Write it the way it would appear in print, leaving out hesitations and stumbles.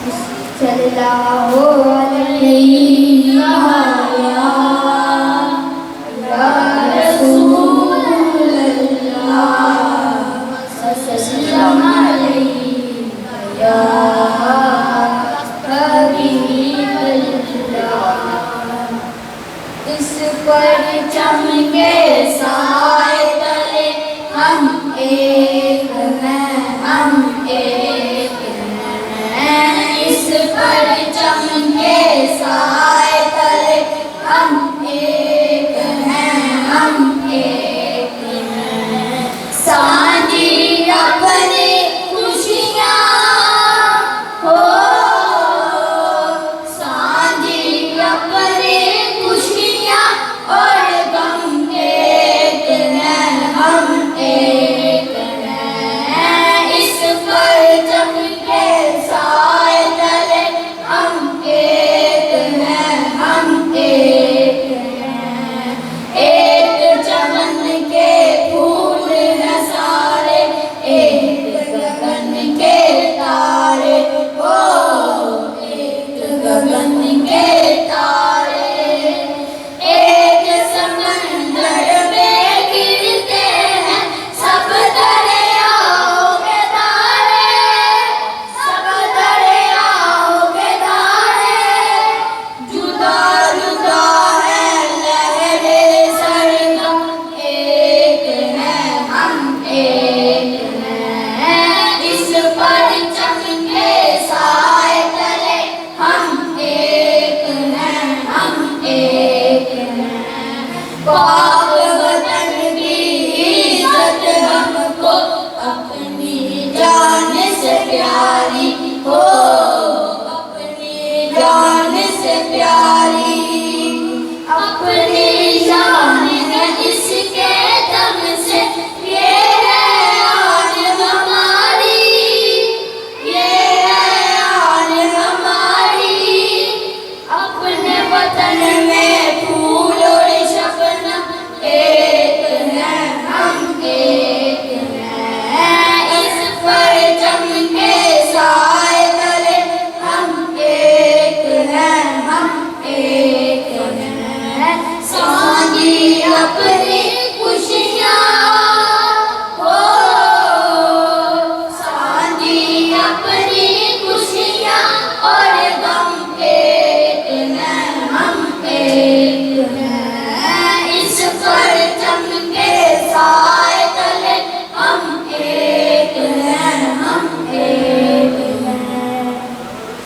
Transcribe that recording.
सल्लल्लाहु अलैहि या रसूल अल्लाह सल्लल्लाहु अलैहि या हबीब अल्लाह। इस परचम के साए तले हम एक हैं, हम एक हैं। इस परचम के साए तले हम एक हैं, हम एक हैं। सांझी अपनी खुशियाँ हो, सांझी अपनी खुशियाँ और गम एक हैं, हम एक हैं। इस परचम